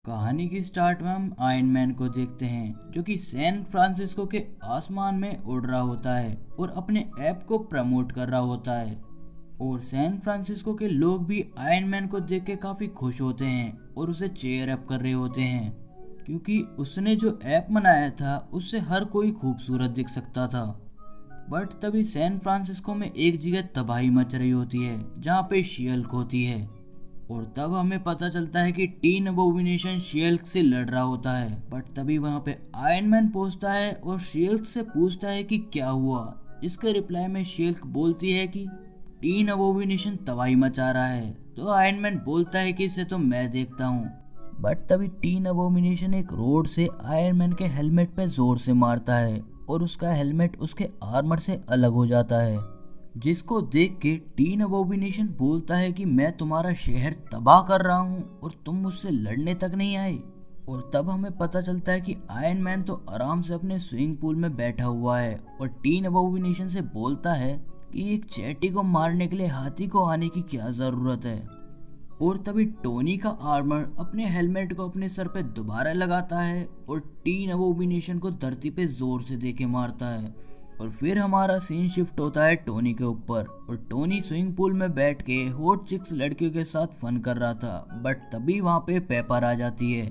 कहानी की स्टार्ट में हम आयरन मैन को देखते हैं जो कि सैन फ्रांसिस्को के आसमान में उड़ रहा होता है और अपने ऐप को प्रमोट कर रहा होता है। और सैन फ्रांसिस्को के लोग भी आयरन मैन को देख के काफी खुश होते हैं और उसे चेयर अप कर रहे होते हैं क्योंकि उसने जो ऐप बनाया था उससे हर कोई खूबसूरत दिख सकता था। बट तभी सैन फ्रांसिस्को में एक जगह तबाही मच रही होती है जहाँ पे शील्क होती है। और तब हमें पता चलता है कि टीन अबोमिनेशन शील्क से लड़ रहा होता है। बट तभी वहाँ पे आयरन मैन पहुंचता है और शील्क से पूछता है कि क्या हुआ। इसके रिप्लाई में शील्क बोलती है कि टीन अबोमिनेशन तबाही मचा रहा है। तो आयरन मैन बोलता है कि इसे तो मैं देखता हूँ। बट तभी टीन अबोमिनेशन एक रोड से आयरन मैन के हेलमेट पे जोर से मारता है और उसका हेलमेट उसके आर्मर से अलग हो जाता है, जिसको देख के टीन अबोमिनेशन बोलता है कि मैं तुम्हारा शहर तबाह कर रहा हूँ और तुम मुझसे लड़ने तक नहीं आए। और तब हमें पता चलता है कि आयरन मैन तो आराम से अपने स्विमिंग पूल में बैठा हुआ है और टीन अबोमिनेशन से बोलता है कि एक चैटी को मारने के लिए हाथी को आने की क्या जरूरत है। और तभी टोनी का आर्मर अपने हेलमेट को अपने सर पे दोबारा लगाता है और टीन अबोमिनेशन को धरती पे जोर से देके मारता है। और फिर हमारा सीन शिफ्ट होता है टोनी के ऊपर और टोनी स्विमिंग पूल में बैठ के हॉट चिक्स लड़कियों के साथ फन कर रहा था। बट तभी वहाँ पे पेपर आ जाती है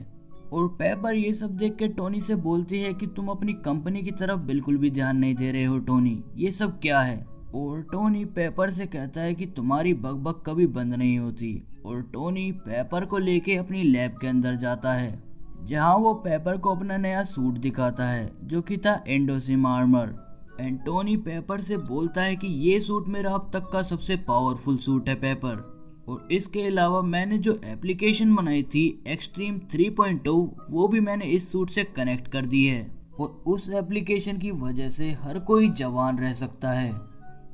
और पेपर ये सब देख के टोनी से बोलती है कि तुम अपनी कंपनी की तरफ बिल्कुल भी ध्यान नहीं दे रहे हो टोनी, ये सब क्या है। और टोनी पेपर से कहता है कि तुम्हारी बकबक कभी बंद नहीं होती। और टोनी पेपर को लेके अपनी लैब के अंदर जाता है जहाँ वो पेपर को अपना नया सूट दिखाता है जो कि था एंडोसिम आर्मर। एंटोनी पेपर से बोलता है कि ये सूट मेरा अब तक का सबसे पावरफुल सूट है पेपर। और इसके अलावा मैंने जो एप्लीकेशन बनाई थी एक्सट्रीम 3.0 वो भी मैंने इस सूट से कनेक्ट कर दी है और उस एप्लीकेशन की वजह से हर कोई जवान रह सकता है।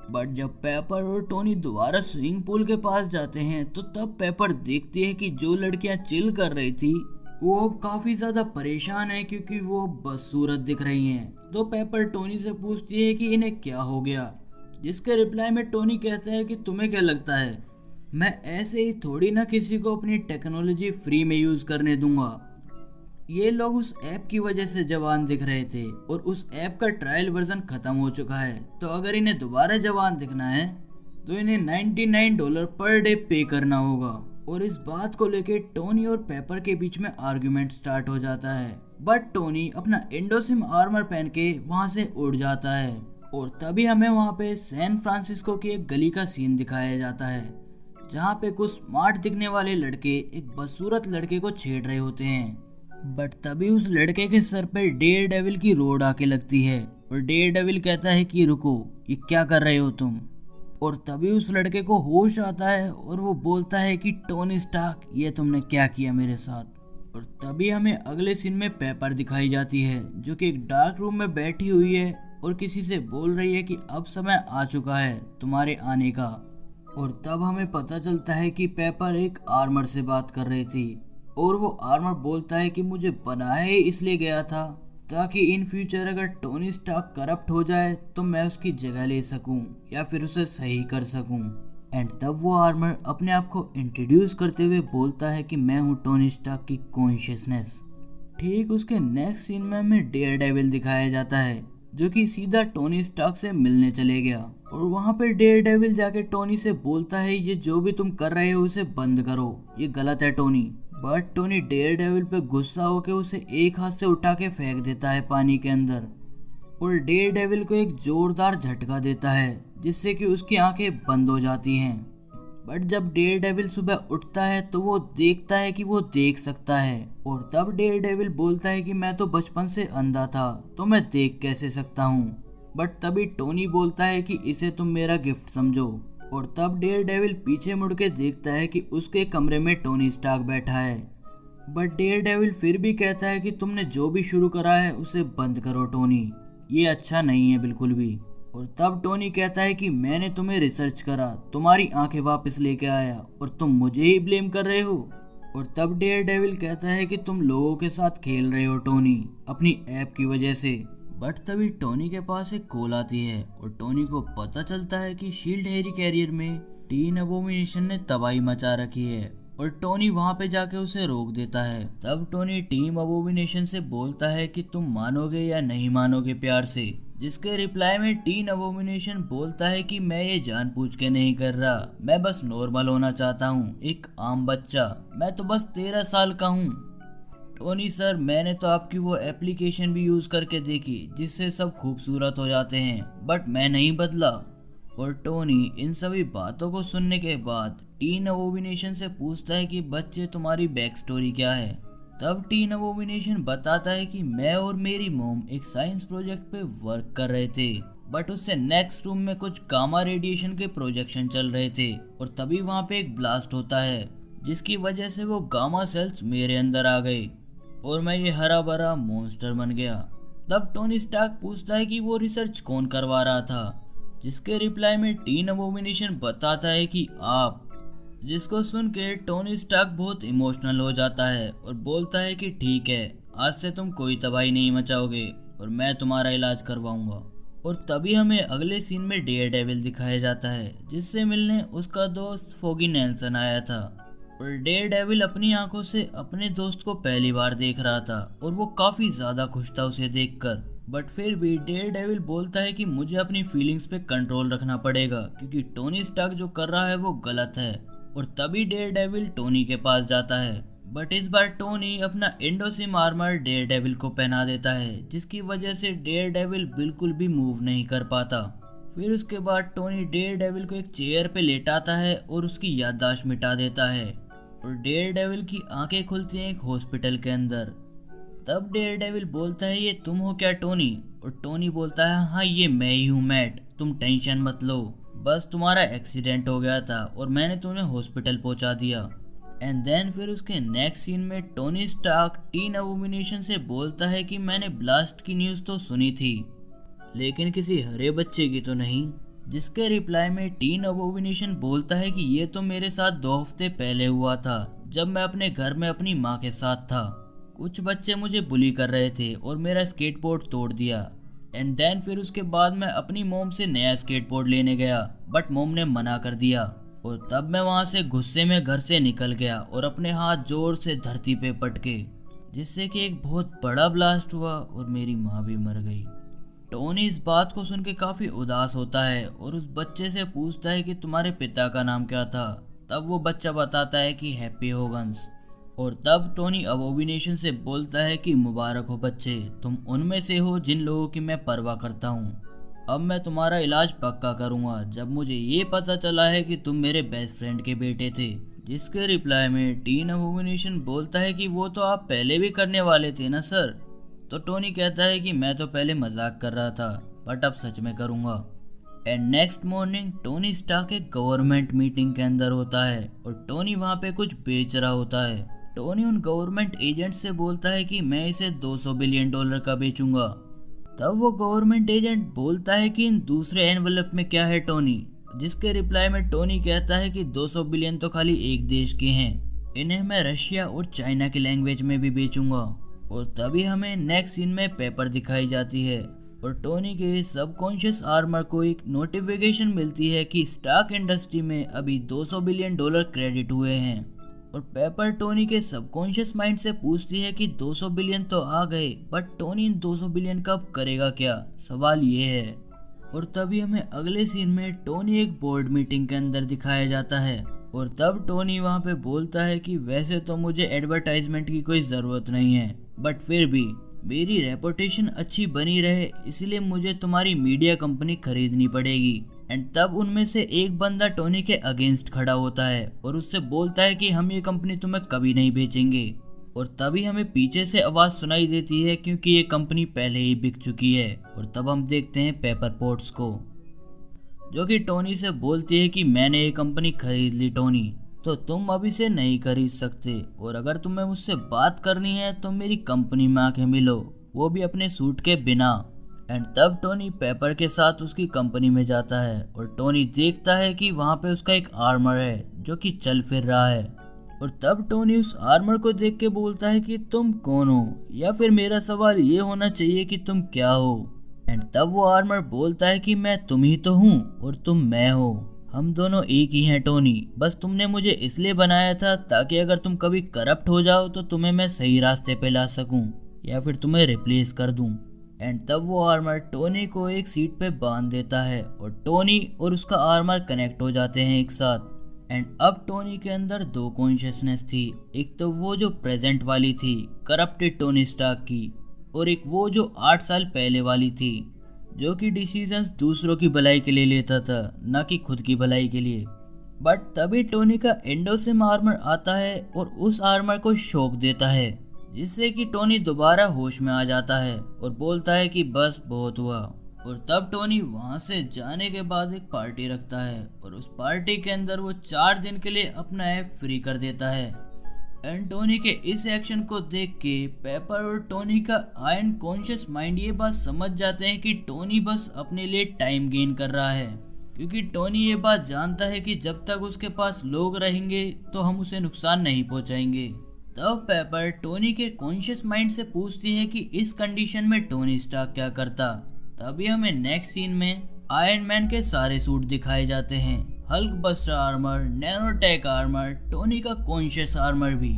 बट जब पेपर और टोनी दोबारा स्विमिंग पूल के पास जाते हैं तो तब पेपर देखती है कि जो लड़कियां चिल कर रही थी वो अब काफी ज्यादा परेशान है क्योंकि वो बदसूरत दिख रही हैं। तो पेपर टोनी से पूछती है कि इन्हें क्या हो गया, जिसके रिप्लाई में टोनी कहता है कि तुम्हें क्या लगता है मैं ऐसे ही थोड़ी ना किसी को अपनी टेक्नोलॉजी फ्री में यूज करने दूंगा। ये लोग उस ऐप की वजह से जवान दिख रहे थे और उस ऐप का ट्रायल वर्जन खत्म हो चुका है, तो अगर इन्हें दोबारा जवान दिखना है तो इन्हें $99 पर डे पे करना होगा। और इस बात को लेके टोनी और पेपर के बीच में आर्गुमेंट स्टार्ट हो जाता है। बट टोनी अपना एंडोसिम आर्मर पहन के वहां से उड़ जाता है। और तभी हमें वहां पे सैन फ्रांसिस्को की एक गली का सीन दिखाया जाता है जहाँ पे कुछ स्मार्ट दिखने वाले लड़के एक बदसूरत लड़के को छेड़ रहे होते हैं। बट तभी उस लड़के के सर पे डेयर डेविल की रोड आके लगती है और डेयर डेविल कहता है कि रुको, ये क्या कर रहे हो तुम। और तभी उस लड़के को होश आता है और वो बोलता है कि टोनी स्टार्क, ये तुमने क्या किया मेरे साथ। और तभी हमें अगले सीन में पेपर दिखाई जाती है जो कि एक डार्क रूम में बैठी हुई है और किसी से बोल रही है कि अब समय आ चुका है तुम्हारे आने का। और तब हमें पता चलता है कि पेपर एक आर्मर से बात कर रही थी और वो आर्मर बोलता है कि मुझे बनाया ही इसलिए गया था ताकि इन फ्यूचर अगर टोनी स्टार्क करप्ट हो जाए तो मैं उसकी जगह ले सकूं या फिर उसे सही कर सकूं। एंड तब वो आर्मर अपने आप को इंट्रोड्यूस करते हुए बोलता है कि मैं हूं टोनी स्टार्क की कॉन्शियसनेस। ठीक उसके नेक्स्ट सीन में हमें डेयर डेविल दिखाया जाता है जो कि सीधा टोनी स्टार्क से मिलने चले गया। और वहां पे डेयर डेविल जाके टोनी से बोलता है ये जो भी तुम कर रहे हो उसे बंद करो, ये गलत है Tony. But Tony Daredevil पे गुस्सा होकर उसे एक हाथ से उठा के फेंक देता है पानी के अंदर और डेयर डेविल को एक जोरदार झटका देता है जिससे कि उसकी आंखें बंद हो जाती हैं। बट जब डेयर डेविल सुबह उठता है तो वो देखता है कि वो देख सकता है। और तब डेयर डेविल बोलता है कि मैं तो बचपन से अंधा था तो मैं देख कैसे सकता हूँ। बट तभी टोनी बोलता है कि इसे तुम मेरा गिफ्ट समझो। और तब डेयर डेविल पीछे मुड़ के देखता है कि उसके कमरे में टोनी स्टार्क बैठा है। बट डेयर डेविल फिर भी कहता है कि तुमने जो भी शुरू करा है उसे बंद करो टोनी, ये अच्छा नहीं है बिल्कुल भी। और तब टोनी कहता है कि मैंने तुम्हें रिसर्च करा, तुम्हारी आंखें वापस लेके आया और तुम मुझे ही ब्लेम कर रहे हो। और तब डेयर डेविल कहता है कि तुम लोगों के साथ खेल रहे हो टोनी अपनी ऐप की वजह से। बट तभी टोनी के पास एक कॉल आती है और टोनी को पता चलता है कि शील्ड हेरी कैरियर में टीन अबोमिनेशन ने तबाही मचा रखी है और टोनी वहां पे जाके उसे रोक देता है। तब टोनी टीम अबोमिनेशन से बोलता है कि तुम मानोगे या नहीं मानोगे प्यार से, जिसके रिप्लाई में टीन अबोमिनेशन बोलता है कि मैं ये जानबूझ के नहीं कर रहा, मैं बस नॉर्मल होना चाहता हूँ, एक आम बच्चा, मैं तो बस 13 साल का हूँ। टोनी सर, मैंने तो आपकी वो एप्लीकेशन भी यूज करके देखी जिससे सब खूबसूरत हो जाते हैं, बट मैं नहीं बदला। और टोनी इन सभी बातों को सुनने के बाद टीन अबोमिनेशन से पूछता है कि बच्चे तुम्हारी बैक स्टोरी क्या है। तब टीन अबोमिनेशन बताता है कि मैं और मेरी मॉम एक साइंस प्रोजेक्ट पे वर्क कर रहे थे, बट उससे नेक्स्ट रूम में कुछ गामा रेडिएशन के प्रोजेक्शन चल रहे थे और तभी वहां पे एक ब्लास्ट होता है जिसकी वजह से वो गामा सेल्स मेरे अंदर आ गए और मैं ये हरा भरा मॉन्स्टर बन गया। तब टोनी स्टार्क पूछता है कि वो रिसर्च कौन करवा रहा था, जिसके रिप्लाई में टीन अबोमिनेशन बताता है कि आप, जिसको सुन के टोनी स्टार्क बहुत इमोशनल हो जाता है और बोलता है कि ठीक है, आज से तुम कोई तबाही नहीं मचाओगे और मैं तुम्हारा इलाज करवाऊंगा। और तभी हमें अगले सीन में डेयरडेविल दिखाया जाता है, जिससे मिलने उसका दोस्त फोगी नेल्सन आया था। और डेयरडेविल अपनी आंखों से अपने दोस्त को पहली बार देख रहा था और वो काफी ज्यादा खुश था उसे देखकर, बट फिर भी डेयरडेविल बोलता है कि मुझे अपनी फीलिंग्स पे कंट्रोल रखना पड़ेगा क्योंकि टोनी स्टार्क जो कर रहा है वो गलत है। और तभी डेयरडेविल टोनी के पास जाता है, बट इस बार टोनी अपना एंडोसिम आर्मर डेयरडेविल को पहना देता है, जिसकी वजह से डेयरडेविल बिल्कुल भी मूव नहीं कर पाता। फिर उसके बाद टोनी डेयरडेविल को एक चेयर पे लेटाता है और उसकी याददाश्त मिटा देता है और डेयरडेविल की आंखें खुलती हैं एक हॉस्पिटल के अंदर। तब डेयरडेविल बोलता है ये तुम हो क्या टोनी? और टोनी बोलता है हाँ ये मैं ही हूँ मैट, तुम टेंशन मत लो, बस तुम्हारा एक्सीडेंट हो गया था और मैंने तुम्हें हॉस्पिटल पहुंचा दिया। एंड देन फिर उसके नेक्स्ट सीन में टोनी स्टार्क टीन अबोमिनेशन से बोलता है कि मैंने ब्लास्ट की न्यूज़ तो सुनी थी लेकिन किसी हरे बच्चे की तो नहीं, जिसके रिप्लाई में टीन अबोमिनेशन बोलता है कि ये तो मेरे साथ 2 हफ्ते पहले हुआ था जब मैं अपने घर में अपनी माँ के साथ था। कुछ बच्चे मुझे बुली कर रहे थे और मेरा स्केटबोर्ड तोड़ दिया। एंड देन फिर उसके बाद मैं अपनी मोम से नया स्केटबोर्ड लेने गया बट मोम ने मना कर दिया और तब मैं वहां से गुस्से में घर से निकल गया और अपने हाथ जोर से धरती पे पटके, जिससे कि एक बहुत बड़ा ब्लास्ट हुआ और मेरी माँ भी मर गई। टोनी इस बात को सुन के काफी उदास होता है और उस बच्चे से पूछता है कि तुम्हारे पिता का नाम क्या था। तब वो बच्चा बताता है कि हैप्पी होगन्स। और तब टोनी अबोमिनेशन से बोलता है कि मुबारक हो बच्चे, तुम उनमें से हो जिन लोगों की मैं परवाह करता हूँ। अब मैं तुम्हारा इलाज पक्का करूँगा जब मुझे ये पता चला है कि तुम मेरे बेस्ट फ्रेंड के बेटे थे। जिसके रिप्लाई में टीन अबोमिनेशन बोलता है कि वो तो आप पहले भी करने वाले थे ना सर। तो टोनी कहता है कि मैं तो पहले मजाक कर रहा था बट अब सच में करूँगा। And next morning Tony Stark एक गवर्नमेंट मीटिंग के अंदर होता है और टोनी वहाँ पे कुछ बेच रहा होता है। टोनी उन गवर्नमेंट एजेंट से बोलता है कि मैं इसे $200 बिलियन का बेचूंगा। तब वो गवर्नमेंट एजेंट बोलता है कि इन दूसरे एनवलप में क्या है टोनी, जिसके रिप्लाई में टोनी कहता है कि 200 बिलियन तो खाली एक देश के हैं, इन्हें मैं रशिया और चाइना की लैंग्वेज में भी बेचूंगा। और तभी हमें नेक्स्ट सीन में पेपर दिखाई जाती है और टोनी के सबकॉन्शियस आर्मर को एक नोटिफिकेशन मिलती है कि स्टार्क इंडस्ट्री में अभी $200 बिलियन क्रेडिट हुए हैं। और पेपर टोनी के सबकॉन्शियस माइंड से पूछती है कि 200 बिलियन तो आ गए बट टोनी इन 200 बिलियन का करेगा क्या, सवाल ये है। और तभी हमें अगले सीन में टोनी एक बोर्ड मीटिंग के अंदर दिखाया जाता है और तब टोनी वहाँ पे बोलता है कि वैसे तो मुझे एडवर्टाइजमेंट की कोई ज़रूरत नहीं है बट फिर भी मेरी रेपुटेशन अच्छी बनी रहे इसलिए मुझे तुम्हारी मीडिया कंपनी खरीदनी पड़ेगी। एंड तब उनमें से एक बंदा टोनी के अगेंस्ट खड़ा होता है और उससे बोलता है कि हम ये कंपनी तुम्हें कभी नहीं बेचेंगे। और तभी हमें पीछे से आवाज़ सुनाई देती है क्योंकि ये कंपनी पहले ही बिक चुकी है। और तब हम देखते हैं पेपर पोर्ट्स को, जो कि टोनी से बोलती है कि मैंने ये कंपनी खरीद ली टोनी, तो तुम अब इसे नहीं खरीद सकते और अगर तुम्हें मुझसे बात करनी है तो मेरी कंपनी में आके मिलो, वो भी अपने सूट के बिना। एंड तब टोनी पेपर के साथ उसकी कंपनी में जाता है और टोनी देखता है कि वहाँ पे उसका एक आर्मर है जो कि चल फिर रहा है। और तब टोनी उस आर्मर को देख के बोलता है कि तुम कौन हो, या फिर मेरा सवाल ये होना चाहिए कि तुम क्या हो। एंड तब वो आर्मर बोलता है कि मैं तुम ही तो हूँ और तुम मैं हो, हम दोनों एक ही हैं टोनी, बस तुमने मुझे इसलिए बनाया था ताकि अगर तुम कभी करप्ट हो जाओ तो तुम्हें मैं सही रास्ते पे ला सकूं या फिर तुम्हें रिप्लेस कर दूं। एंड तब वो आर्मर टोनी को एक सीट पे बांध देता है और टोनी और उसका आर्मर कनेक्ट हो जाते हैं एक साथ। एंड अब टोनी के अंदर दो कॉन्शियसनेस थी, एक तो वो जो प्रेजेंट वाली थी करप्टेड टोनी स्टार्क की, और एक वो जो 8 साल पहले वाली थी जो कि डिसीजंस दूसरों की भलाई के लिए लेता था, ना कि खुद की भलाई के लिए। बट तभी टोनी का एंडोसिम आर्मर आता है और उस आर्मर को शॉक देता है, जिससे कि टोनी दोबारा होश में आ जाता है और बोलता है कि बस बहुत हुआ। और तब टोनी वहां से जाने के बाद एक पार्टी रखता है और उस पार्टी के अंदर वो 4 दिन के लिए अपना ऐप फ्री कर देता है। एंड टोनी के इस एक्शन को देख के पेपर और टोनी का आयरन कॉन्शियस माइंड ये बात समझ जाते हैं कि टोनी बस अपने लिए टाइम गेन कर रहा है, क्योंकि टोनी ये बात जानता है कि जब तक उसके पास लोग रहेंगे तो हम उसे नुकसान नहीं पहुंचाएंगे। तब पेपर टोनी के कॉन्शियस माइंड से पूछती है कि इस कंडीशन में टोनी स्टार्क क्या करता। तभी हमें नेक्स्ट सीन में आयरन मैन के सारे सूट दिखाए जाते हैं, Hulk buster armour, nanotech armour, Tony का कॉन्शियस आर्मर भी।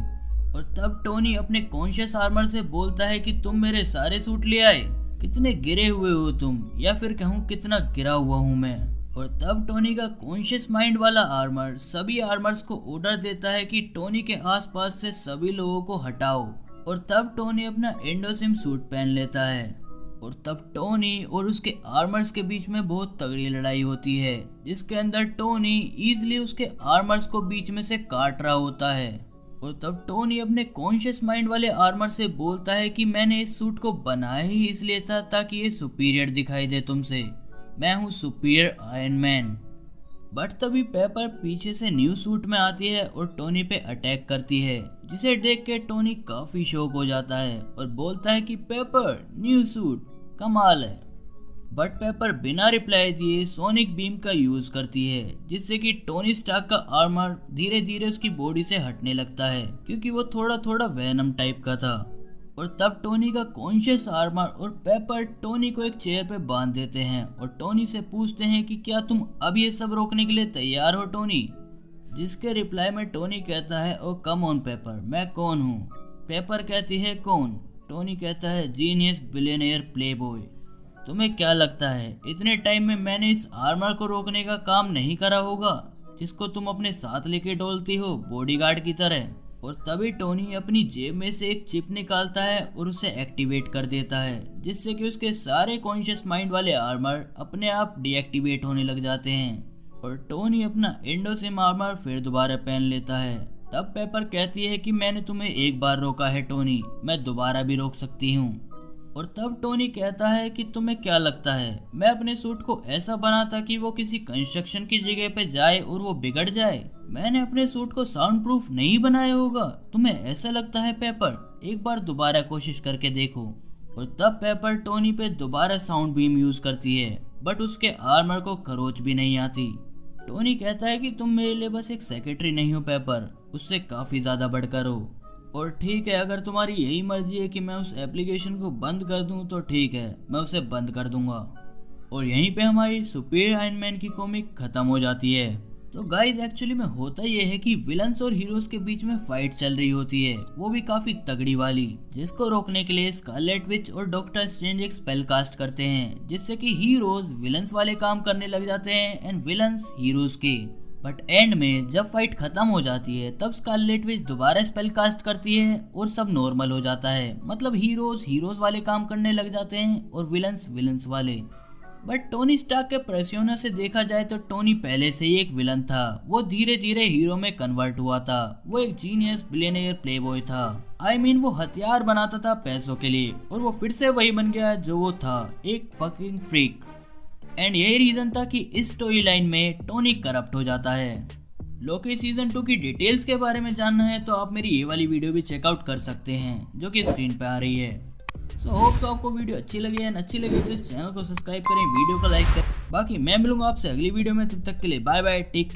और तब टोनी अपने कॉन्शियस आर्मर से बोलता है कि तुम मेरे सारे सूट ले आए, कितने गिरे हुए हो तुम, या फिर कहूँ कितना गिरा हुआ हूँ मैं। और तब टोनी का कॉन्शियस माइंड वाला आर्मर सभी आर्मर्स को ऑर्डर देता है कि टोनी के आसपास से सभी लोगों को हटाओ। और तब टोनी अपना एंडोसिम सूट पहन लेता है और तब टोनी और उसके आर्मर्स के बीच में बहुत तगड़ी लड़ाई होती है, जिसके अंदर टोनी इजीली उसके आर्मर्स को बीच में से काट रहा होता है। और तब टोनी अपने कॉन्शियस माइंड वाले आर्मर से बोलता है कि मैंने इस सूट को बनाया ही इसलिए था ताकि ये सुपीरियर दिखाई दे तुमसे, मैं हूँ सुपीरियर आयरन मैन। बट तभी पेपर पीछे से न्यू सूट में आती है और टोनी पे अटैक करती है, जिसे देख के टोनी काफी शॉक हो जाता है और बोलता है कि पेपर न्यू सूट कमाल है। बट पेपर बिना रिप्लाई दिए सोनिक बीम का यूज करती है, जिससे कि टोनी स्टार्क का आर्मर धीरे धीरे उसकी बॉडी से हटने लगता है, क्योंकि वो थोड़ा थोड़ा वेनम टाइप का था। और तब टोनी का कॉन्शियस आर्मर और पेपर टोनी को एक चेयर पे बांध देते हैं और टोनी से पूछते हैं कि क्या तुम अब ये सब रोकने के लिए तैयार हो टोनी। जिसके रिप्लाई में टोनी कहता है ओ कम ऑन पेपर, मैं कौन हूँ। पेपर कहती है कौन। टोनी कहता है जीनियस बिलियनियर प्लेबॉय। तुम्हें क्या लगता है इतने टाइम में मैंने इस आर्मर को रोकने का काम नहीं करा होगा, जिसको तुम अपने साथ लेके डोलती हो बॉडीगार्ड की तरह। और तभी टोनी अपनी जेब में से एक चिप निकालता है और उसे एक्टिवेट कर देता है, जिससे कि उसके सारे कॉन्शियस माइंड वाले आर्मर अपने आप डीएक्टिवेट होने लग जाते हैं। और टोनी अपना एंडोसिम आर्मर फिर दोबारा पहन लेता है। तब पेपर कहती है कि मैंने तुम्हें एक बार रोका है टोनी, मैं दोबारा भी रोक सकती हूँ। और तब टोनी कहता है कि तुम्हें क्या लगता है मैं अपने सूट को ऐसा बनाता कि वो किसी कंस्ट्रक्शन की जगह पे जाए और वो बिगड़ जाए। मैंने अपने सूट को साउंड प्रूफ नहीं बनाया होगा, तुम्हें ऐसा लगता है पेपर? एक बार दोबारा कोशिश करके देखो। और तब पेपर टोनी पे दोबारा साउंड बीम यूज करती है, बट उसके आर्मर को खरोच भी नहीं आती। टोनी कहता है कि तुम मेरे लिए बस एक सेक्रेटरी नहीं हो पेपर, उससे काफी ज्यादा बढ़कर हो। और ठीक है, अगर तुम्हारी यही मर्जी है कि मैं उस एप्लीकेशन को बंद कर दूं तो ठीक है, मैं उसे बंद कर दूंगा। और यहीं पे हमारी सुपीरियर आयरन मैन की कॉमिक खत्म हो जाती है। तो गाइज एक्चुअली में होता यह है कि विलन्स और हीरोज के बीच में फाइट चल रही होती है, वो भी काफी तगड़ी वाली, जिसको रोकने के लिए स्कारलेट विच और डॉक्टर स्ट्रेंज एक स्पेल कास्ट करते हैं, जिससे कि हीरोज विलन्स वाले काम करने लग जाते हैं एंड विलन्स हीरोज के। बट एंड में जब फाइट खत्म हो जाती है तब स्कारलेट विच दोबारा स्पेल कास्ट करती है और सब नॉर्मल हो जाता है, मतलब हीरोज वाले काम करने लग जाते हैं और विलन्स वाले। बट टोनी स्टार्क के पर्सोना से देखा जाए तो टोनी पहले से ही एक विलन था, वो धीरे धीरे हीरो में कन्वर्ट हुआ था, वो एक जीनियस बिलियनियर प्लेबॉय था। I mean, वो हथियार बनाता था पैसों के लिए और वो फिर से वही बन गया जो वो था, एक फकिंग फ्रीक। एंड यही रीजन था कि इस स्टोरी लाइन में टोनी करप्ट हो जाता है। लोकी सीजन 2 की डिटेल्स के बारे में जानना है तो आप मेरी ये वाली वीडियो भी चेकआउट कर सकते हैं, जो कि स्क्रीन पे आ रही है। सो होप सो आपको वीडियो अच्छी लगी है, अच्छी लगी तो इस चैनल को सब्सक्राइब करें, वीडियो को लाइक करें। बाकी मैं मिलूंगा आपसे अगली वीडियो में, तब तक के लिए बाय बाय, टेक।